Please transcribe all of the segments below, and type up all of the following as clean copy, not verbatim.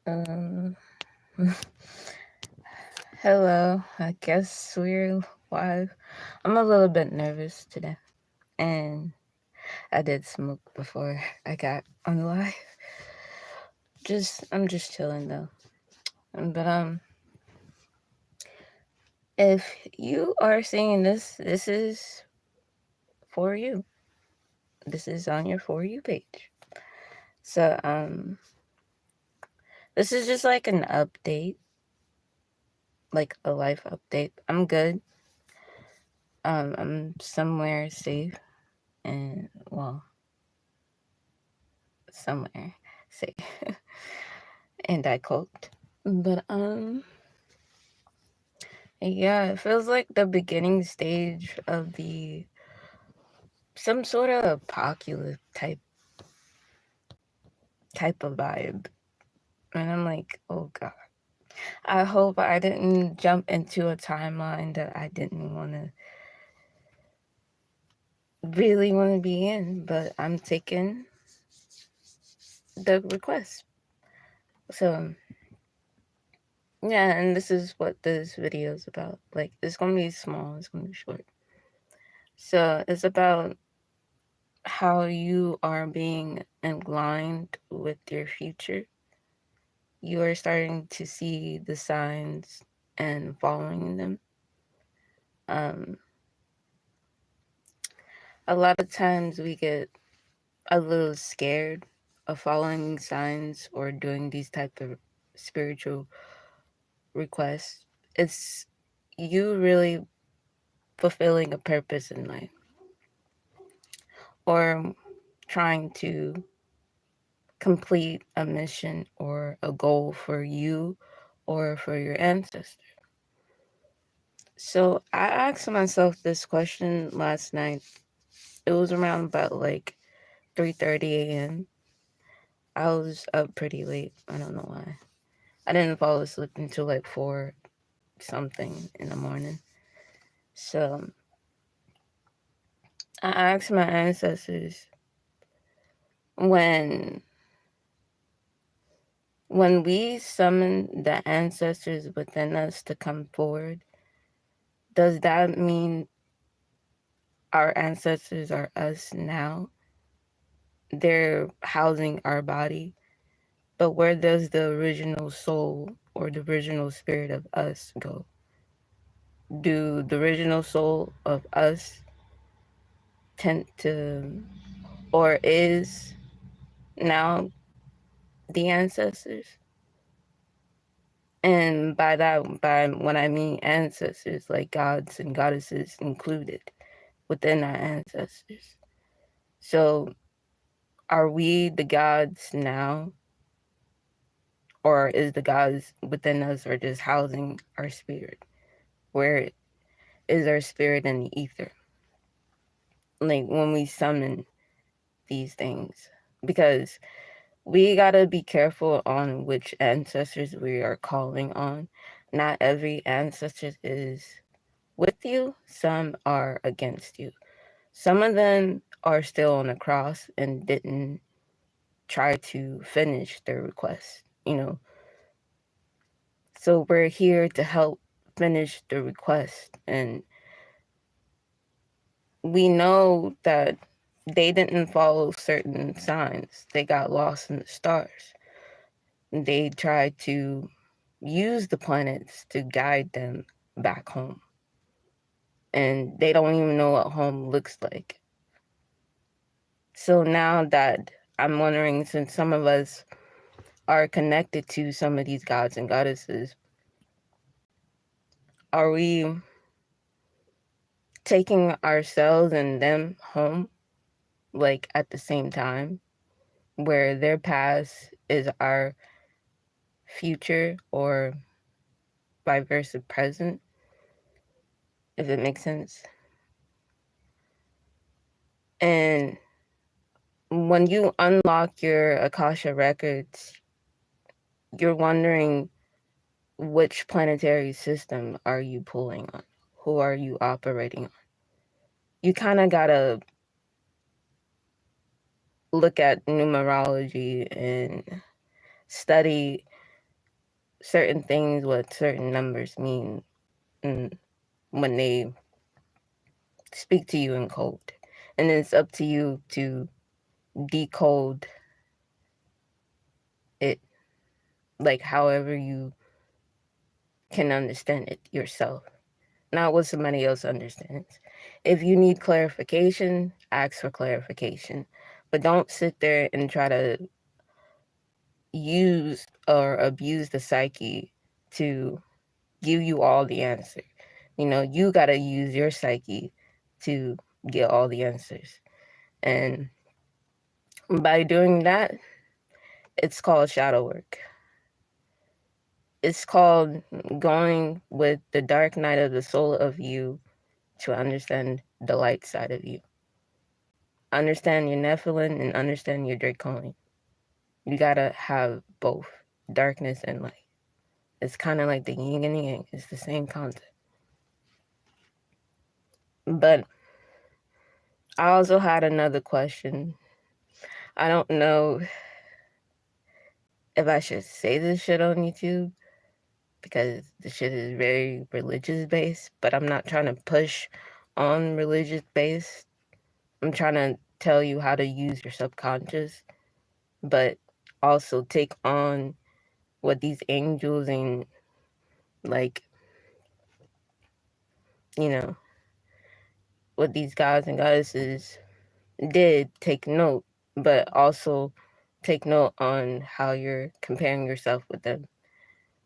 Um, Hello. I guess we're live. I'm a little bit nervous today, and I did smoke before I got on live. I'm just chilling though. But if you are seeing this is for you. This is on your For You page. So this is just like an update, like a life update. I'm good. I'm somewhere safe and somewhere safe. And I coped. But yeah, it feels like the beginning stage of the some sort of apocalypse type of vibe. And I'm like, oh god. I hope I didn't jump into a timeline that I didn't really want to be in, but I'm taking the request. So yeah, and this is what this video is about. Like, it's gonna be small, it's gonna be short. So it's about how you are being aligned with your future. You are starting to see the signs and following them. A lot of times we get a little scared of following signs or doing these type of spiritual requests. It's you really fulfilling a purpose in life or trying to complete a mission or a goal for you or for your ancestors. So I asked myself this question last night. It was around about like 3:30 a.m. I was up pretty late. I don't know why. I didn't fall asleep until like 4 something in the morning. So I asked my ancestors when we summon the ancestors within us to come forward, does that mean our ancestors are us now? They're housing our body, but where does the original soul or the original spirit of us go? Do the original soul of us tend to, or is now the ancestors? And by when I mean ancestors, like gods and goddesses included within our ancestors. So are we the gods now? Or is the gods within us or just housing our spirit? Where is our spirit in the ether? Like when we summon these things. Because we gotta be careful on which ancestors we are calling on. Not every ancestor is with you, some are against you. Some of them are still on the cross and didn't try to finish their request, So we're here to help finish the request. And we know that they didn't follow certain signs. They got lost in the stars. They tried to use the planets to guide them back home. And they don't even know what home looks like. So now that I'm wondering, since some of us are connected to some of these gods and goddesses, are we taking ourselves and them home, like at the same time, where their past is our future or vice versa present, if it makes sense? And when you unlock your Akasha records, you're wondering which planetary system are you pulling on? Who are you operating on? You kind of gotta look at numerology and study certain things, what certain numbers mean, mm, when they speak to you in code. And it's up to you to decode it, like however you can understand it yourself, not what somebody else understands. If you need clarification, ask for clarification. But don't sit there and try to use or abuse the psyche to give you all the answer. You got to use your psyche to get all the answers. And by doing that, it's called shadow work. It's called going with the dark night of the soul of you to understand the light side of you. Understand your Nephilim and understand your Draconian. You gotta have both darkness and light. It's kind of like the yin and yang. It's the same concept. But I also had another question. I don't know if I should say this shit on YouTube because the shit is very religious based, but I'm not trying to push on religious based. I'm trying to tell you how to use your subconscious, but also take on what these angels and, like, what these gods and goddesses did, take note, but also take note on how you're comparing yourself with them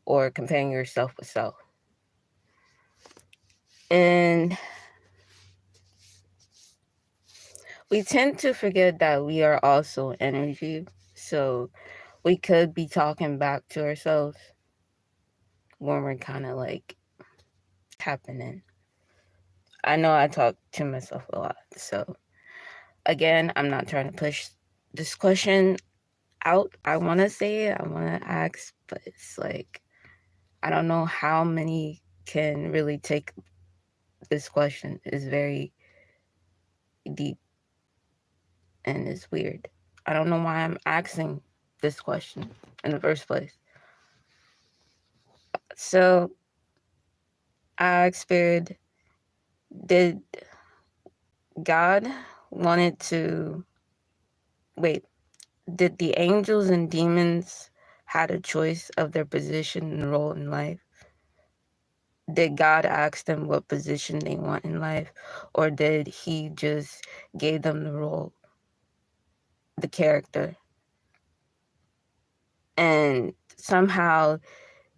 or comparing yourself with self. And we tend to forget that we are also energy. So we could be talking back to ourselves when we're kind of like tapping in. I know I talk to myself a lot. So again, I'm not trying to push this question out. I want to say it, I want to ask, but it's like, I don't know how many can really take this question. It's very deep and it's weird. I don't know why I'm asking this question in the first place. So I asked, did God wanted to wait? Did the angels and demons had a choice of their position and role in life? Did God ask them what position they want in life, or did He just gave them the role, the character, and somehow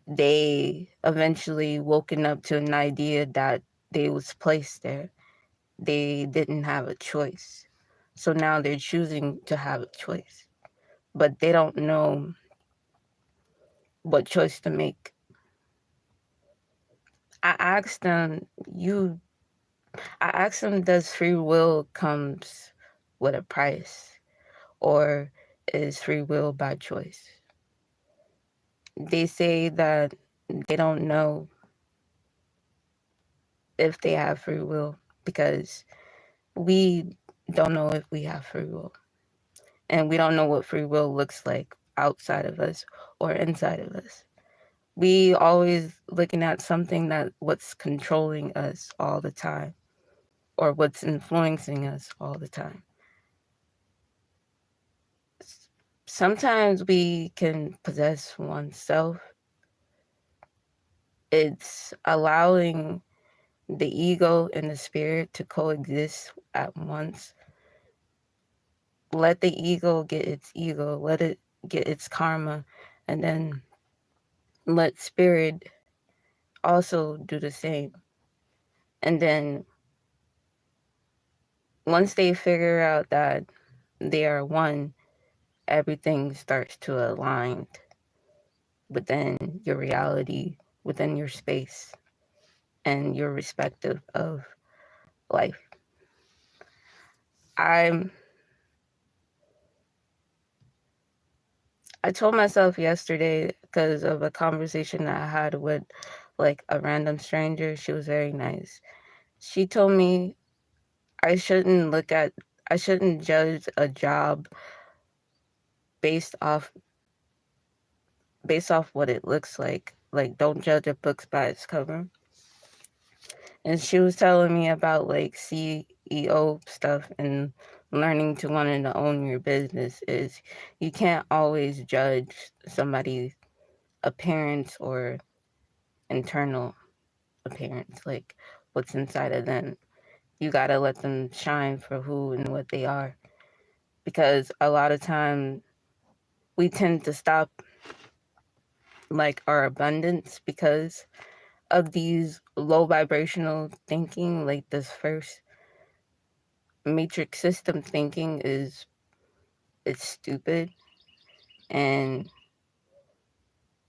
they eventually woken up to an idea that they was placed there? They didn't have a choice. So now they're choosing to have a choice, but they don't know what choice to make. I asked them, does free will comes with a price, or is free will by choice? They say that they don't know if they have free will because we don't know if we have free will. And we don't know what free will looks like outside of us or inside of us. We always looking at something that what's controlling us all the time or what's influencing us all the time. Sometimes we can possess oneself. It's allowing the ego and the spirit to coexist at once. Let the ego get its ego, let it get its karma, and then let spirit also do the same. And then once they figure out that they are one, everything starts to align within your reality, within your space, and your respective of life. I told myself yesterday, because of a conversation that I had with like a random stranger. She was very nice. She told me I shouldn't judge a job based based off what it looks like. Like, don't judge a book by its cover. And she was telling me about like CEO stuff and learning to want to own your business is you can't always judge somebody's appearance or internal appearance, like what's inside of them. You gotta let them shine for who and what they are. Because a lot of times we tend to stop like our abundance because of these low vibrational thinking, like this first matrix system thinking it's stupid, and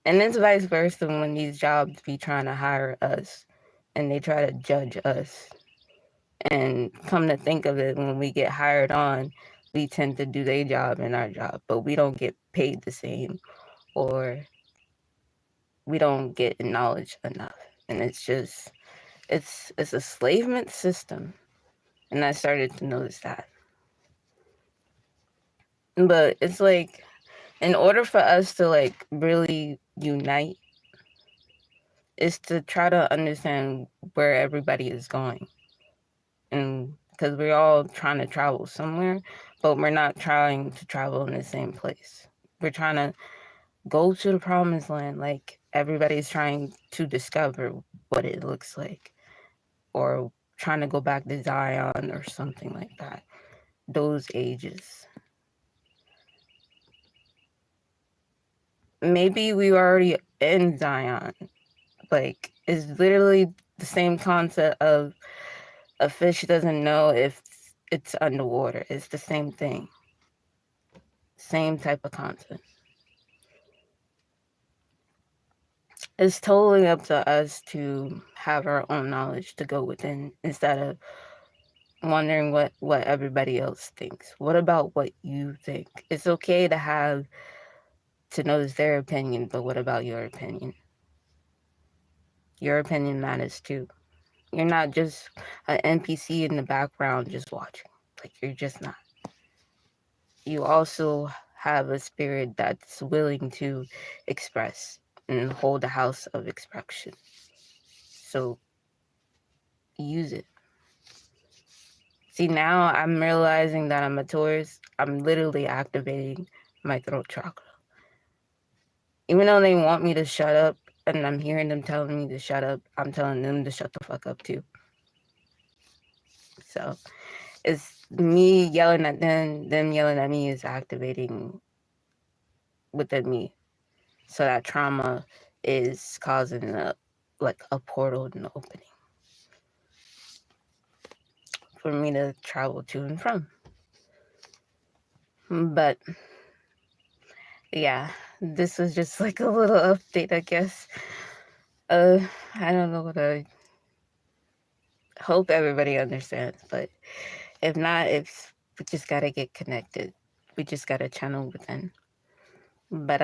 it's vice versa when these jobs be trying to hire us and they try to judge us. And come to think of it, when we get hired on, we tend to do their job and our job, but we don't get paid the same, or we don't get acknowledged enough. And it's just it's a enslavement system, and I started to notice that. But it's like, in order for us to like really unite, is to try to understand where everybody is going. And because we're all trying to travel somewhere, but we're not trying to travel in the same place. We're trying to go to the promised land. Like, everybody's trying to discover what it looks like, or trying to go back to Zion or something like that. Those ages. Maybe we were already in Zion. Like, it's literally the same concept of a fish doesn't know if it's underwater. It's the same thing. Same type of concept. It's totally up to us to have our own knowledge to go within, instead of wondering what everybody else thinks. What about what you think? It's okay to notice their opinion, but what about your opinion? Your opinion matters too. You're not just an NPC in the background just watching. Like, you're just not. You also have a spirit that's willing to express and hold a house of expression. So use it. See, now I'm realizing that I'm a Taurus. I'm literally activating my throat chakra. Even though they want me to shut up, and I'm hearing them telling me to shut up, I'm telling them to shut the fuck up too. So it's me yelling at them yelling at me is activating within me. So that trauma is causing a portal and opening for me to travel to and from. But yeah, this was just like a little update, I guess. I don't know what I hope everybody understands, but if not, we just gotta get connected. We just gotta channel within. But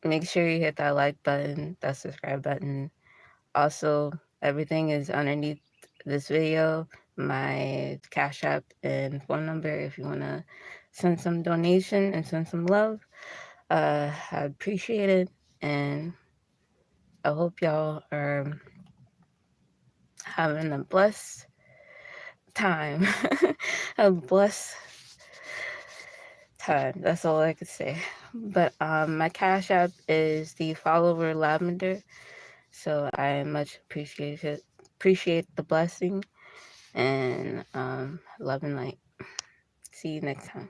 make sure you hit that like button, that subscribe button. Also, everything is underneath this video. My Cash App and phone number if you wanna send some donation and send some love. I appreciate it, and I hope y'all are having a blessed time. A blessed time. That's all I could say. But my Cash App is thefollowerlavender. So I much appreciate the blessing, and love and light. See you next time.